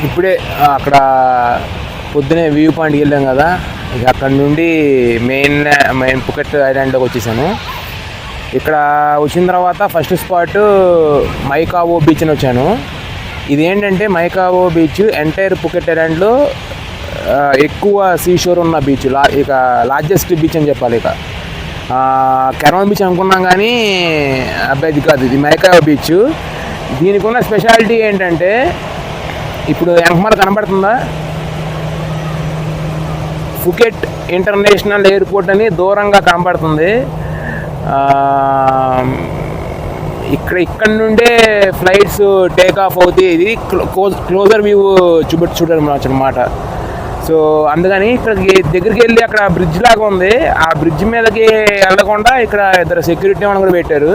ఇప్పుడే అక్కడ పొద్దునే వ్యూ పాయింట్కి వెళ్ళాం కదా, ఇక అక్కడ నుండి మెయిన్ పుకెట్ ఐలాండ్లోకి వచ్చేసాను. ఇక్కడ వచ్చిన తర్వాత ఫస్ట్ స్పాట్ మైకావో బీచ్ అని వచ్చాను. ఇదేంటంటే మైకావో బీచ్ ఎంటైర్ పుకెట్ ఐలాండ్లో ఎక్కువ సీషోర్ ఉన్న బీచ్, ఇక లార్జెస్ట్ బీచ్ అని చెప్పాలి. ఇక కెరవన్ బీచ్ అనుకున్నాం కానీ అబ్బాయిది కాదు, ఇది మైకావో బీచ్. దీనికి ఉన్న స్పెషాలిటీ ఏంటంటే, ఇప్పుడు వెనకమాల కనబడుతుందా, ఫుకెట్ ఇంటర్నేషనల్ ఎయిర్పోర్ట్ అని దూరంగా కనబడుతుంది. ఇక్కడ నుండే ఫ్లైట్స్ టేక్ ఆఫ్ అవుతాయి. ఇది క్లోజర్ వ్యూ చూడచ్చు అన్నమాట. సో అందుకని ఇక్కడికి దగ్గరికి వెళ్ళి అక్కడ బ్రిడ్జ్ లాగా ఉంది, ఆ బ్రిడ్జ్ మీదకి వెళ్ళకుండా ఇక్కడ ఇద్దరు సెక్యూరిటీ వాళ్ళని కూడా పెట్టారు.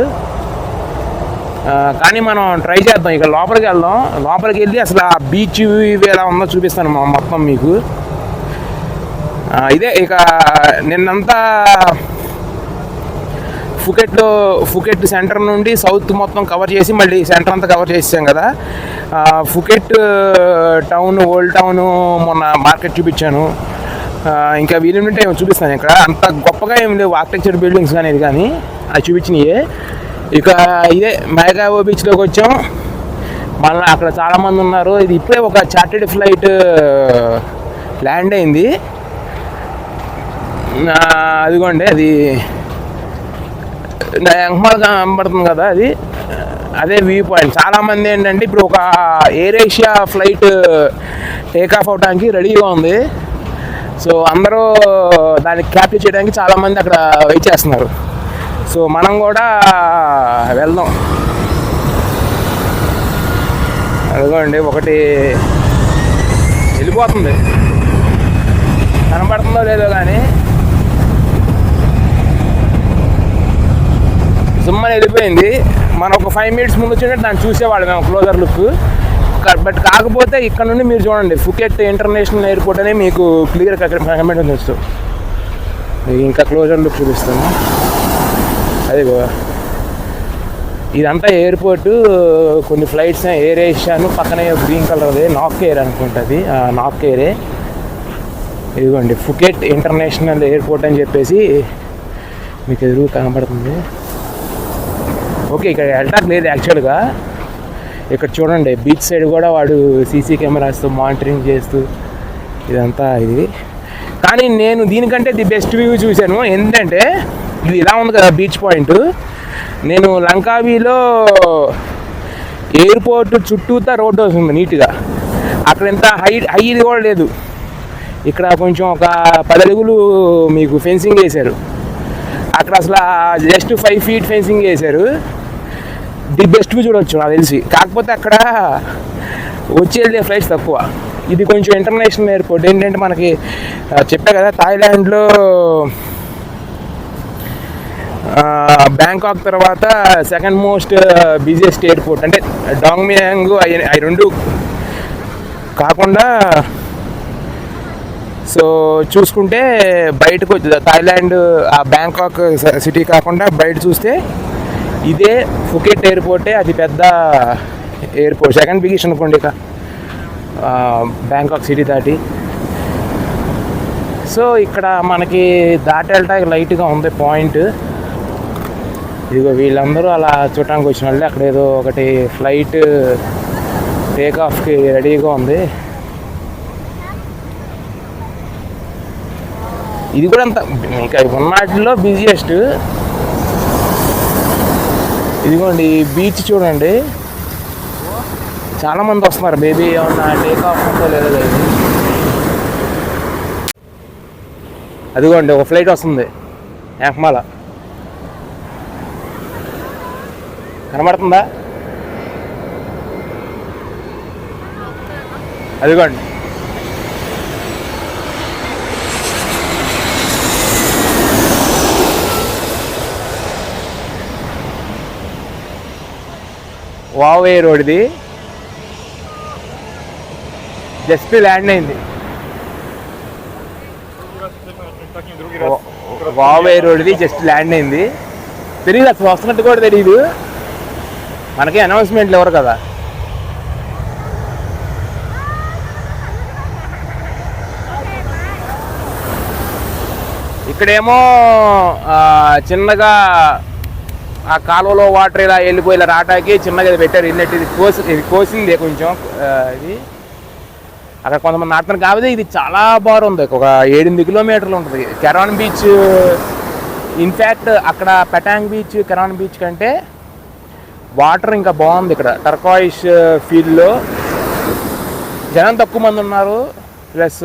కానీ మనం ట్రై చేద్దాం, ఇక లోపలికి వెళ్దాం. లోపలికి వెళ్ళి అసలు ఆ బీచ్ ఇవి ఎలా ఉందో చూపిస్తాను మొత్తం మీకు. ఇదే ఇక నిన్నంతా ఫుకెట్ సెంటర్ నుండి సౌత్ మొత్తం కవర్ చేసి మళ్ళీ సెంటర్ అంతా కవర్ చేసాం కదా. ఫుకెట్ టౌన్, ఓల్డ్ టౌన్, మొన్న మార్కెట్ చూపించాను. ఇంకా వీలుంటే చూపిస్తాను. ఇక్కడ అంత గొప్పగా ఏం లేవు ఆర్కిటెక్చర్ బిల్డింగ్స్ కానీ ఇది కానీ, అది చూపించినాయి. ఇక ఇదే మైకావో బీచ్లోకి వచ్చాం. మళ్ళీ అక్కడ చాలామంది ఉన్నారు. ఇది ఇప్పుడే ఒక చార్టెడ్ ఫ్లైట్ ల్యాండ్ అయింది. అదిగోండి, అది ఎంకమాల కనబడుతుంది కదా, అదే వ్యూ పాయింట్. చాలామంది ఏంటంటే ఇప్పుడు ఒక air Asia flight take off అవడానికి రెడీగా ఉంది. సో అందరూ దాన్ని క్యాప్చర్ చేయడానికి చాలామంది అక్కడ వెయిట్ చేస్తున్నారు. సో మనం కూడా వెళ్దాం. అదిగోండి, ఒకటి వెళ్ళిపోతుంది, కనబడుతుందో లేదో కానీ సుమ్మని వెళ్ళిపోయింది. మనం ఒక 5 minutes ముందు వచ్చినట్టు దాన్ని చూసేవాళ్ళం మేము క్లోజర్ లుక్. బట్ కాకపోతే ఇక్కడ నుండి మీరు చూడండి, ఫుకెట్ ఇంటర్నేషనల్ ఎయిర్పోర్ట్ అని మీకు క్లియర్గా కనబడుతుంది. వస్తూ ఇంకా క్లోజర్ లుక్ చూపిస్తాను. అదిగో ఇదంతా ఎయిర్పోర్టు. కొన్ని ఫ్లైట్స్ ఎయిర్ ఏషియాను, పక్కనే గ్రీన్ కలర్ది నాక్ ఎయిర్ అనుకుంటుంది, నాక్ ఎయిరే. ఇదిగోండి ఫుకెట్ ఇంటర్నేషనల్ ఎయిర్పోర్ట్ అని చెప్పేసి మీకు ఎదురు కనబడుతుంది. ఓకే, ఇక్కడ వెళ్ళటానికి లేదు యాక్చువల్గా. ఇక్కడ చూడండి, బీచ్ సైడ్ కూడా వాడు సీసీ కెమెరాస్తో మానిటరింగ్ చేస్తూ ఇదంతా ఇది. కానీ నేను దీనికంటే ది బెస్ట్ వ్యూ చూశాను. ఎందుకంటే ఇది ఇలా ఉంది కదా బీచ్ పాయింట్. నేను లంకావీలో ఎయిర్పోర్ట్ చుట్టూతా రోడ్డు వస్తుంది నీట్గా. అక్కడ ఎంత హైది కూడా లేదు. ఇక్కడ కొంచెం ఒక 10 అడుగులు మీకు ఫెన్సింగ్ వేశారు. అక్కడ అసలు జస్ట్ 5 feet ఫెన్సింగ్ వేశారు. ది బెస్ట్ వ్యూ చూడవచ్చు నాకు తెలిసి. కాకపోతే అక్కడ వచ్చేది ఫ్లైట్స్ తక్కువ. ఇది కొంచెం ఇంటర్నేషనల్ ఎయిర్పోర్ట్. ఏంటంటే మనకి చెప్పా కదా, థాయిలాండ్లో బ్యాంకాక్ తర్వాత సెకండ్ మోస్ట్ బిజియెస్ట్ ఎయిర్పోర్ట్. అంటే డాంగ్మియాంగ్ అవి రెండు కాకుండా, సో చూసుకుంటే బయటకు థాయిలాండ్ ఆ బ్యాంకాక్ సిటీ కాకుండా బయట చూస్తే ఇదే ఫుకెట్ ఎయిర్పోర్టే అతి పెద్ద ఎయిర్పోర్ట్, సెకండ్ బిగ్గెస్ట్ అనుకోండి ఇక బ్యాంకాక్ సిటీ దాటి. సో ఇక్కడ మనకి దాటెళ్ళటానికి లైట్గా ఉంది పాయింట్. ఇదిగో వీళ్ళందరూ అలా చూడటానికి వచ్చిన వాళ్ళే. అక్కడ ఏదో ఒకటి ఫ్లైట్ టేక్ ఆఫ్కి రెడీగా ఉంది. ఇది కూడా అంత ఇంకా ఉన్నట్లో బిజియెస్ట్. ఇదిగోండి బీచ్ చూడండి, చాలామంది వస్తున్నారు. మేబీ ఏమన్నా టేక్ ఆఫ్ ఉందో లేదో లేదు. అదిగోండి ఒక ఫ్లైట్ వస్తుంది ఎంకమాల, కనబడుతుందా? అదిగోండి వావే రోడ్ది జస్ట్ ల్యాండ్ అయింది. వావే రోడ్ది జస్ట్ ల్యాండ్ అయింది. తెలియదు అసలు వస్తున్నట్టు కూడా తెలియదు. మనకి అనౌన్స్మెంట్లు ఎవరు కదా. ఇక్కడేమో చిన్నగా ఆ కాలువలో వాటర్ ఇలా వెళ్ళిపోయి ఇలా రావటానికి చిన్నగా ఇది పెట్టారు. ఇది కోసింది కొంచెం ఇది. అక్కడ కొంతమంది నాటుతారు కాబట్టి ఇది చాలా బాగుంది. ఒక 7-8 కిలోమీటర్లు ఉంటుంది కెరాన్ బీచ్. ఇన్ఫ్యాక్ట్ అక్కడ పెటాంగ్ బీచ్ కెరాన్ బీచ్ కంటే వాటర్ ఇంకా బాగుంది. ఇక్కడ టర్కాయిష్ ఫీల్డ్లో జనం తక్కువ మంది ఉన్నారు. ప్లస్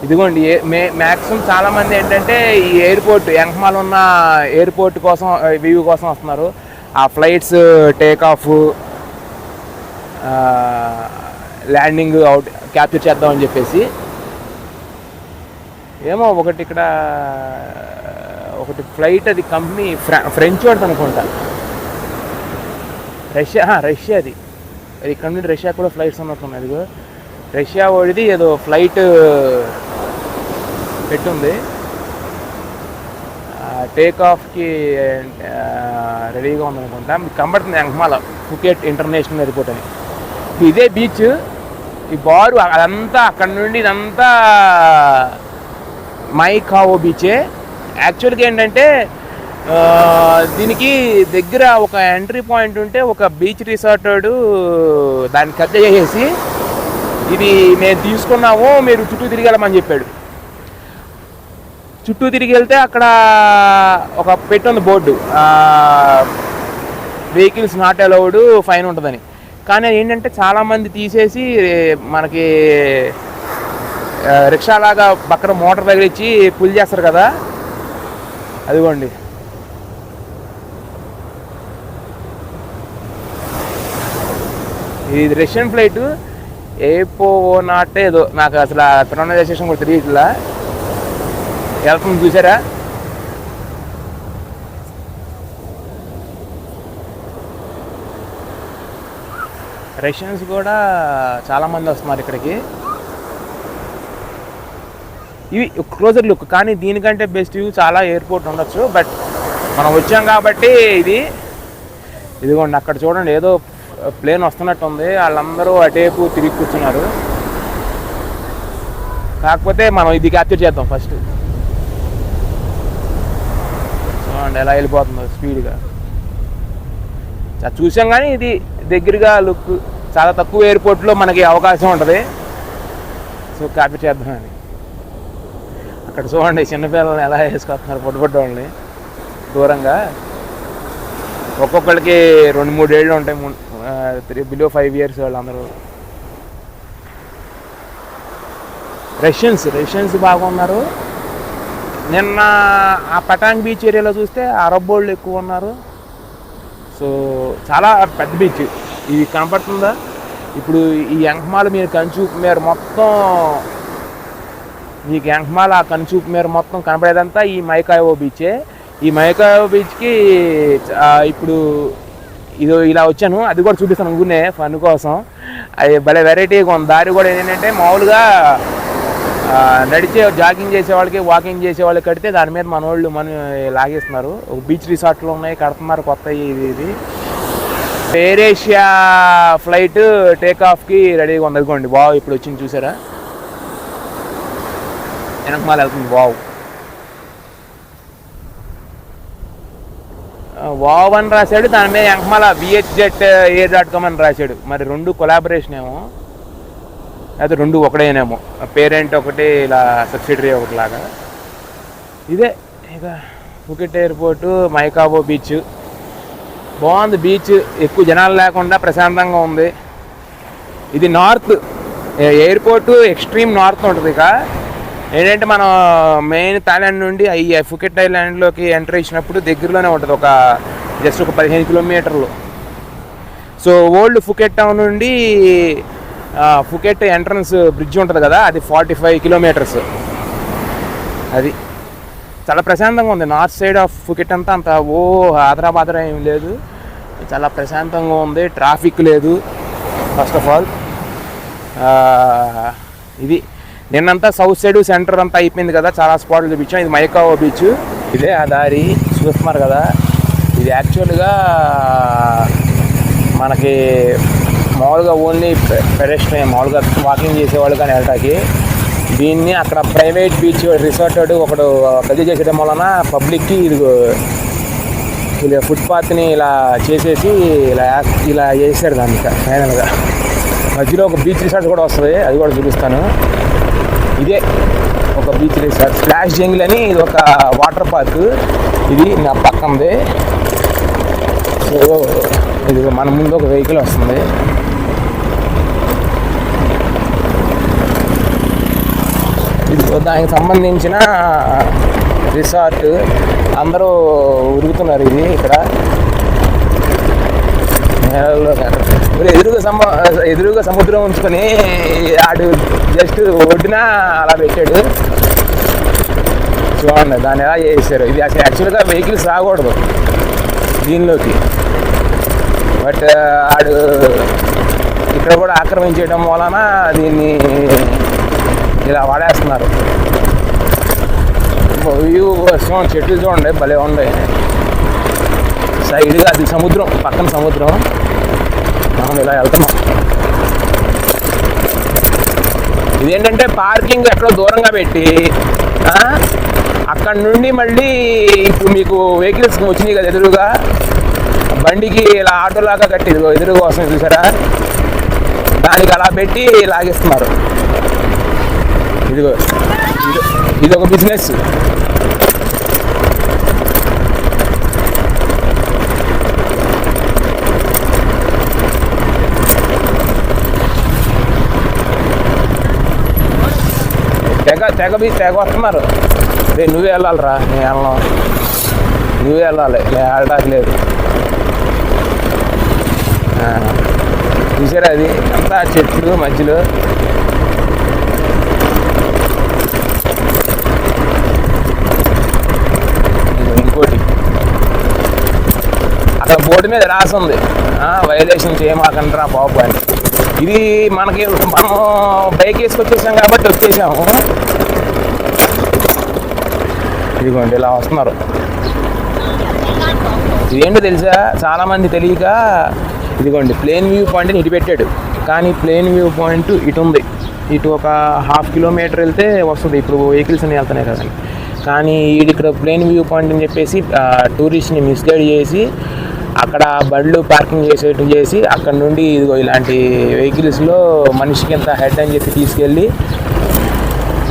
ఇదిగోండి మ్యాక్సిమం చాలామంది ఏంటంటే ఈ ఎయిర్పోర్ట్ యాంగ్మాల్ ఉన్న ఎయిర్పోర్ట్ కోసం వ్యూ కోసం వస్తున్నారు. ఆ flights take off landing out capture చేద్దామని చెప్పేసి. ఏమో ఒకటి ఫ్లైట్ అది కంపెనీ ఫ్రెంచ్ వాడు అనుకుంటా, రష్యాది. అది ఇక్కడ నుండి రష్యా కూడా ఫ్లైట్స్ ఉన్నట్టున్నాయి. అదిగో రష్యా వాడిది ఏదో ఫ్లైట్ పెట్టుంది. టేక్ ఆఫ్కి రెడీగా ఉందనుకుంటా. మీకు కనబడుతుంది యాంగ్మాల ఫుకెట్ ఇంటర్నేషనల్ ఎయిర్పోర్ట్ అని. ఇదే బీచ్. ఈ బారు అదంతా అక్కడ నుండి ఇదంతా మైకావో బీచే. యాక్చువల్గా ఏంటంటే దీనికి దగ్గర ఒక ఎంట్రీ పాయింట్ ఉంటే ఒక బీచ్ రిసార్టెడ్ దాన్ని కబ్జా చేసేసి ఇది మేము తీసుకున్నాము మీరు చుట్టూ తిరిగి వెళ్ళమని చెప్పాడు. చుట్టూ తిరిగి వెళ్తే అక్కడ ఒక పెట్టుంది board, vehicles not allowed, fine ఉంటుందని. కానీ ఏంటంటే చాలామంది తీసేసి మనకి రిక్షాలాగా పక్కన మోటార్ దగ్గర ఇచ్చి పుల్ చేస్తారు కదా, అదిగోండి. ఇది రష్యన్ ఫ్లైట్ ఏపోనాట్ ఏదో, నాకు అసలు ఆ ప్రొనౌన్సియేషన్ కూడా తెలియట్లా. వెళ్తుంది చూసారా. రష్యన్స్ కూడా చాలామంది వస్తున్నారు ఇక్కడికి. ఇవి క్లోజర్ లుక్, కానీ దీనికంటే బెస్ట్ వ్యూ చాలా ఎయిర్పోర్ట్ ఉండొచ్చు. బట్ మనం వచ్చాం కాబట్టి ఇదిగోండి అక్కడ చూడండి ఏదో ప్లేన్ వస్తున్నట్టు ఉంది. వాళ్ళందరూ అటేపు తిరిగి కూర్చున్నారు. కాకపోతే మనం ఇది క్యాప్చర్ చేద్దాం ఫస్ట్. చూడండి ఎలా వెళ్ళిపోతుందో స్పీడ్గా. చూసాం కానీ ఇది దగ్గరగా లుక్. చాలా తక్కువ ఎయిర్పోర్ట్లో మనకి అవకాశం ఉంటుంది. సో క్యాప్చర్ చేద్దామని. అక్కడ చూడండి చిన్నపిల్లల్ని ఎలా వేసుకొస్తున్నారు, పొట్టుపొట్టు వాళ్ళని దూరంగా. ఒక్కొక్కరికి 2-3 ఏళ్ళు ఉంటాయి, బిలో 5 years వాళ్ళందరూ. రష్యన్స్ బాగున్నారు. నిన్న ఆ పటాంగ్ బీచ్ ఏరియాలో చూస్తే అరబ్ వాళ్ళు ఎక్కువ ఉన్నారు. సో చాలా పెద్ద బీచ్. ఇది కనపడుతుందా ఇప్పుడు ఈ యాంగ్మాల్ మీరు కనుచూపు మేర మొత్తం, మీకు యాంగ్మాల్ ఆ కనుచూపు మేర మొత్తం కనపడేదంతా ఈ మైకావో బీచే. ఈ మైకావో బీచ్కి ఇప్పుడు ఇది ఇలా వచ్చాను, అది కూడా చూపిస్తాను ఊరినే ఫన్ కోసం. అది భలే వెరైటీగా ఉంది. దారి కూడా ఏంటంటే మామూలుగా నడిచే జాగింగ్ చేసే వాళ్ళకి వాకింగ్ చేసే వాళ్ళకి కడితే దాని మీద మన వాళ్ళు లాగేస్తున్నారు. ఒక బీచ్ రిసార్ట్లు ఉన్నాయి, కడుతున్నారు కొత్త. ఇది ఎయిర్ ఏషియా ఫ్లైట్ టేక్ ఆఫ్కి రెడీగా ఉంది. అనుకోండి బావు ఇప్పుడు వచ్చింది చూసారా, వెనకమాల వెళ్తుంది. వావ్ అని రాశాడు, దాని మీద వెనకమాల VHJet అని రాశాడు. మరి 2 కొలాబరేషన్ ఏమో, అయితే 2 ఒకటేనేమో, పేరెంట్ ఒకటి ఇలా సబ్సిడరీ ఒకటిలాగా. ఇదే ఇక ఫుకెట్ ఎయిర్పోర్టు, మైకావో బీచ్ బాగుంది. బీచ్ ఎక్కువ జనాలు లేకుండా ప్రశాంతంగా ఉంది. ఇది నార్త్ ఎయిర్పోర్టు, ఎక్స్ట్రీమ్ నార్త్ ఉంటుంది. ఇక ఏంటంటే మనం మెయిన్ థాయిలాండ్ నుండి ఫుకెట్ ఐలాండ్లోకి ఎంటర్ ఇచ్చినప్పుడు దగ్గరలోనే ఉంటుంది, ఒక జస్ట్ ఒక 15 కిలోమీటర్లు. సో ఓల్డ్ ఫుకెట్ టౌన్ నుండి ఫుకెట్ ఎంట్రన్స్ బ్రిడ్జ్ ఉంటుంది కదా, అది 45 కిలోమీటర్స్. అది చాలా ప్రశాంతంగా ఉంది. నార్త్ సైడ్ ఆఫ్ ఫుకెట్ అంతా ఆదరాబాదరా ఏం లేదు, చాలా ప్రశాంతంగా ఉంది. ట్రాఫిక్ లేదు ఫస్ట్ ఆఫ్ ఆల్. ఇది నిన్నంతా సౌత్ సైడ్ సెంటర్ అంతా అయిపోయింది కదా, చాలా స్పాట్లు చూపించాం. ఇది మైకావో బీచ్. ఇదే ఆ దారి చూస్తున్నారు కదా. ఇది యాక్చువల్గా మనకి మామూలుగా ఓన్లీ పెడెస్ట్రియన్, మామూలుగా వాకింగ్ చేసేవాళ్ళు కానీ వెళ్ళటానికి. దీన్ని అక్కడ ప్రైవేట్ బీచ్ రిసార్ట్ ఒకడు కబ్జా చేసేయడం వలన పబ్లిక్కి ఇలా ఫుట్పాత్ని ఇలా చేసేసి ఇలా చేశారు దాన్ని ఫైనల్గా. మధ్యలో ఒక బీచ్ రిసార్ట్ కూడా వస్తుంది, అది కూడా చూపిస్తాను. ఇదే ఒక బీచ్ రిసార్ట్ స్ప్లాష్ జంగిల్ అని, ఇది ఒక వాటర్ పార్క్. ఇది నా పక్కంది. సో ఇది మన ముందు ఒక వెహికల్ వస్తుంది. ఇది దానికి సంబంధించిన రిసార్ట్. అందరూ ఉరుగుతున్నారు. ఇది ఇక్కడ ఎదురుగా సముద్రం ఉంచుకొని ఆడు జస్ట్ ఒడ్డున అలా పెట్టాడు. చూడండి దాన్ని ఎలా చేశారు. ఇది అసలు యాక్చువల్గా వెహికల్స్ రాకూడదు దీనిలోకి, బట్ ఆడు ఇక్కడ కూడా ఆక్రమించేయడం వలన దీన్ని ఇలా వాడేస్తున్నారు. వ్యూ చూడండి, చెట్లు చూడండి భలే ఉన్నాయి. సైడ్గా అది సముద్రం, పక్కన సముద్రం. మనం ఇలా వెళ్తున్నాం. ఇదేంటంటే పార్కింగ్ ఎక్కడో దూరంగా పెట్టి అక్కడ నుండి మళ్ళీ ఇప్పుడు మీకు వెహికల్స్ వచ్చినాయి కదా ఎదురుగా, బండికి ఇలా ఆటోలాగా కట్టి ఎదురుగా వస్తుంది చూసారా, దానికి అలా పెట్టి లాగేస్తున్నారు. ఇది ఒక బిజినెస్. తెగ వస్తున్నారు. రే నువ్వే వెళ్ళాలిరా, నేను వెళ్ళను, నువ్వే వెళ్ళాలి, నేను వెళ్ళడానికి లేదు. చూసారా అది అంతా చెట్లు మధ్యలో. ఇంకోటి అక్కడ బోర్డు మీద రాసింది వైలేషన్ చేయమాకంటారా బాబు అని. ఇది మనం బైక్ వేసుకొచ్చేసాం కాబట్టి వచ్చేసాము. ఇదిగోండి ఇలా వస్తున్నారు. ఇదేంటో తెలుసా, చాలామంది తెలియక ఇదిగోండి ప్లేన్ వ్యూ పాయింట్ని ఇటు పెట్టాడు, కానీ ప్లేన్ వ్యూ పాయింట్ ఇటు ఉంది. ఇటు ఒక 1/2 కిలోమీటర్ వెళ్తే వస్తుంది. ఇప్పుడు వెహికల్స్ అన్నీ వెళ్తున్నాయి కదండి, కానీ ఇక్కడ ప్లేన్ వ్యూ పాయింట్ అని చెప్పేసి టూరిస్ట్ని మిస్గైడ్ చేసి అక్కడ బండ్లు పార్కింగ్ చేసి అక్కడ నుండి ఇదిగో ఇలాంటి వెహికల్స్లో మనిషికి ఎంత హెడ్ అని చెప్పి తీసుకెళ్ళి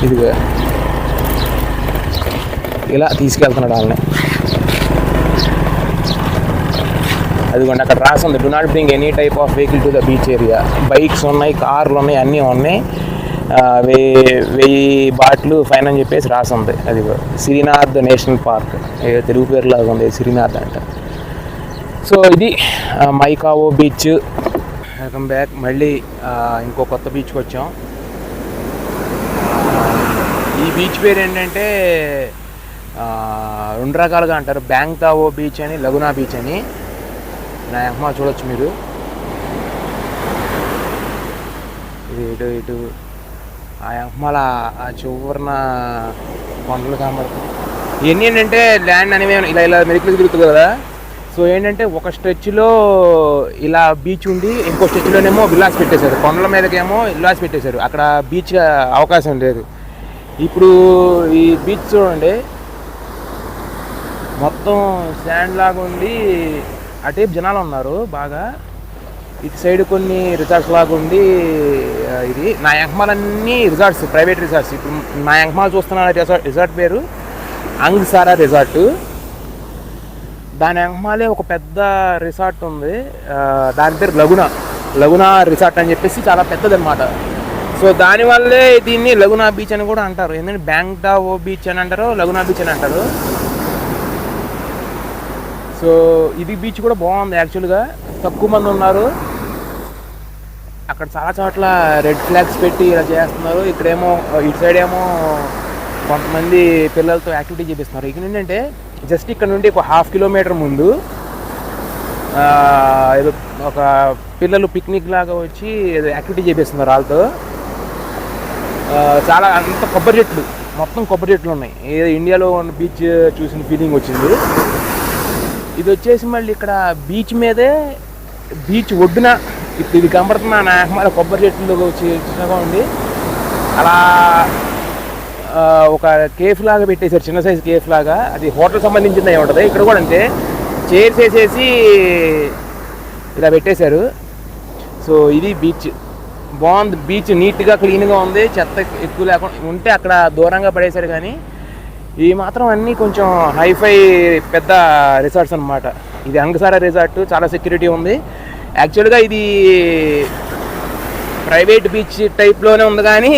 ఇదిగో ఇలా తీసుకెళ్తున్నాడు వాళ్ళని. అదిగోండి అక్కడ రాసింది, do not bring any type of vehicle to the beach area. Bikes ఉన్నాయి, కార్లు ఉన్నాయి, అన్నీ ఉన్నాయి. 1000 బాట్లు ఫైన్ అని చెప్పేసి రాసింది. అది శ్రీనాథ్ నేషనల్ పార్క్, తెలుగు పేరులాగా ఉంది శ్రీనాథ్ అంట. సో ఇది మైకావో బీచ్. Welcome back. మళ్ళీ ఇంకో కొత్త బీచ్కి వచ్చాం. ఈ బీచ్ పేరు ఏంటంటే 2 రకాలుగా అంటారు, బ్యాంగ్ తావో బీచ్ అని, లగునా బీచ్ అని. నా అమ్మ చూడొచ్చు మీరు. ఇది ఇటు ఆ అమ్మల ఆ చివరిన కొండలు కనబడుతుంది. ఇవన్నీ ఏంటంటే ల్యాండ్ అనేవి ఇలా మెరుకులు తిరుగుతుంది కదా. సో ఏంటంటే ఒక స్ట్రెచ్లో ఇలా బీచ్ ఉండి ఇంకో స్ట్రెచ్లోనేమో విల్లాస్ పెట్టేశారు. కొండల మీదకేమో విల్లాస్ పెట్టేశారు, అక్కడ బీచ్ అవకాశం లేదు. ఇప్పుడు ఈ బీచ్ చూడండి మొత్తం శాండ్ లాగా ఉండి అటేపు జనాలు ఉన్నారు బాగా. ఇటు సైడ్ కొన్ని రిసార్ట్స్ లాగా ఉండి ఇది నా యంకమాలన్నీ రిసార్ట్స్, ప్రైవేట్ రిసార్ట్స్. ఇప్పుడు నా యంకమాల చూస్తున్న రిసార్ట్ పేరు అంగ్సారా రిసార్ట్. దాని యంకమాలే ఒక పెద్ద రిసార్ట్ ఉంది, దాని పేరు లగునా రిసార్ట్ అని చెప్పేసి చాలా పెద్దది అనమాట. సో దానివల్లే దీన్ని లగునా బీచ్ అని కూడా అంటారు. ఎందుకంటే బ్యాంగ్ టావో బీచ్ అని అంటారు, లగునా బీచ్ అని అంటారు. సో ఇది బీచ్ కూడా బాగుంది యాక్చువల్గా, తక్కువ మంది ఉన్నారు. అక్కడ చాలా చోట్ల రెడ్ ఫ్లాగ్స్ పెట్టి ఇలా చేస్తున్నారు. ఇక్కడేమో ఇటు సైడ్ ఏమో కొంతమంది పిల్లలతో యాక్టివిటీ చేపిస్తున్నారు. ఇక్కడ ఏంటంటే జస్ట్ ఇక్కడ నుండి ఒక 1/2 కిలోమీటర్ ముందు ఏదో ఒక పిల్లలు పిక్నిక్ లాగా వచ్చి ఏదో యాక్టివిటీ చేపిస్తున్నారు వాళ్ళతో. చాలా అంత కొబ్బరి చెట్లు, మొత్తం కొబ్బరి చెట్లు ఉన్నాయి. ఏదో ఇండియాలో ఉన్న బీచ్ చూసిన ఫీలింగ్ వచ్చింది. ఇది వచ్చేసి మళ్ళీ ఇక్కడ బీచ్ మీదే, బీచ్ ఒడ్డున ఇప్పుడు ఇది కనబడుతున్న నా కొబ్బరి చెట్లు వచ్చి చిన్నగా ఉండి అలా ఒక కేఫ్ లాగా పెట్టేశారు, చిన్న సైజు కేఫ్ లాగా. అది హోటల్ సంబంధించింది అయి ఉంటుంది. ఇక్కడ కూడా అంతే, చైర్స్ వేసేసి ఇలా పెట్టేశారు. సో ఇది బీచ్, బాగుంది. బీచ్ నీట్గా క్లీన్గా ఉంది, చెత్త ఎక్కువ లేకుండా ఉంటే అక్కడ దూరంగా పడేశారు. కానీ ఈ మాత్రం అన్నీ కొంచెం హైఫై పెద్ద రిసార్ట్స్ అనమాట. ఇది అంగసారా రిసార్ట్, చాలా సెక్యూరిటీ ఉంది. యాక్చువల్గా ఇది ప్రైవేట్ బీచ్ టైప్లోనే ఉంది. కానీ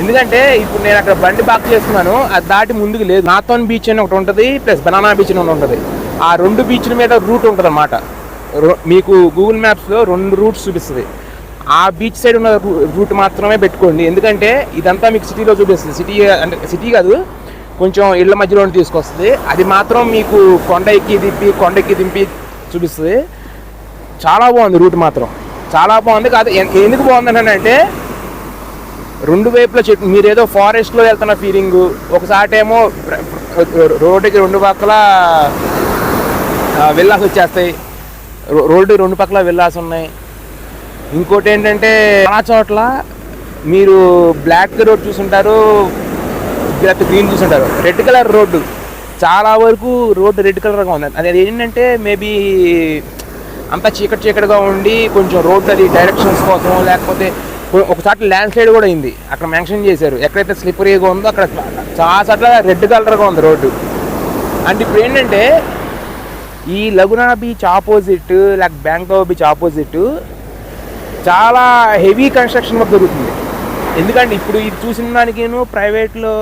ఎందుకంటే ఇప్పుడు నేను అక్కడ బండి పార్క్ చేస్తున్నాను, అది దాటి ముందుకు లేదు. నాథోన్ బీచ్ అని ఒకటి ఉంటుంది, ప్లస్ బనానా బీచ్ అని ఉంటుంది. ఆ 2 బీచ్ల మీద రూట్ ఉంటుంది అన్నమాట. మీకు గూగుల్ మ్యాప్స్లో 2 రూట్స్ చూపిస్తుంది. ఆ బీచ్ సైడ్ ఉన్న రూట్ మాత్రమే పెట్టుకోండి, ఎందుకంటే ఇదంతా మీకు సిటీలో చూపిస్తుంది. సిటీ అంటే సిటీ కాదు, కొంచెం ఇళ్ల మధ్యలో తీసుకొస్తుంది. అది మాత్రం మీకు కొండ ఎక్కి దింపి చూపిస్తుంది. చాలా బాగుంది రూట్ మాత్రం, చాలా బాగుంది. కాదు ఎందుకు బాగుంది అంటే 2 వైపుల చెట్టు, మీరేదో ఫారెస్ట్లో వెళ్తున్న ఫీలింగ్. ఒకసాటేమో రోడ్డుకి 2 పక్కల విల్లాస్ వచ్చేస్తాయి, రోడ్డు 2 పక్కల విల్లాస్ ఉన్నాయి. ఇంకోటి ఏంటంటే చాలా చోట్ల మీరు బ్లాక్ రోడ్ చూసుంటారు, గ్రీన్ చూసుంటారు, రెడ్ కలర్ రోడ్డు. చాలా వరకు రోడ్డు రెడ్ కలర్గా ఉంది. అది ఏంటంటే మేబీ అంతా చీకటిగా ఉండి కొంచెం రోడ్డు అది డైరెక్షన్స్ కోసం, లేకపోతే ఒకసారి ల్యాండ్ స్లైడ్ కూడా అయింది. అక్కడ మెన్షన్ చేశారు, ఎక్కడైతే స్లిప్పరీగా ఉందో అక్కడ చాలా చోట్ల రెడ్ కలర్గా ఉంది రోడ్డు. అంటే ఇప్పుడు ఏంటంటే ఈ లగునా బీచ్ ఆపోజిట్, లేక బ్యాంకాక్ బీచ్ ఆపోజిట్ చాలా హెవీ కన్స్ట్రక్షన్ వర్క్ జరుగుతుంది. ఎందుకంటే ఇప్పుడు ఇది చూసిన దానికిను ప్రైవేట్లో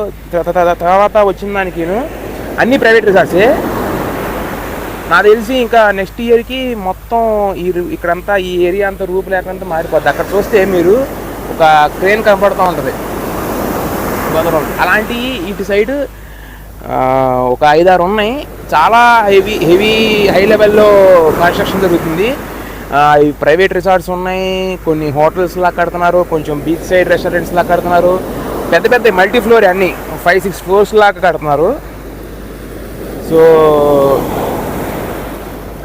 తర్వాత వచ్చిన దానికిను అన్ని ప్రైవేట్ రిసార్ట్సే. నాకు తెలిసి ఇంకా నెక్స్ట్ ఇయర్కి మొత్తం ఇక్కడంతా ఈ ఏరియా అంతా రూపులేకంతా మారిపోద్ది. అక్కడ చూస్తే మీరు ఒక క్రేన్ కనపడుతూ ఉంటుంది గోదావరి. అలాంటి ఇటు సైడ్ ఒక 5-6 ఉన్నాయి. చాలా హెవీ హై లెవెల్లో కన్స్ట్రక్షన్ జరుగుతుంది. ఈ ప్రైవేట్ రిసార్ట్స్ ఉన్నాయి, కొన్ని హోటల్స్లా కడుతున్నారు, కొంచెం బీచ్ సైడ్ రెస్టారెంట్స్లా కడుతున్నారు. పెద్ద మల్టీ ఫ్లోర్ అన్నీ 5-6 ఫ్లోర్స్ లాగా కడుతున్నారు. సో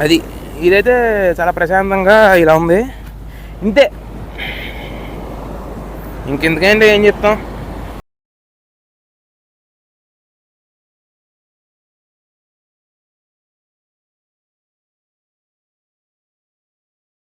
అది ఇదైతే చాలా ప్రశాంతంగా ఇలా ఉంది. ఇంతే, ఇంకెందుకంటే ఏం చెప్తాం.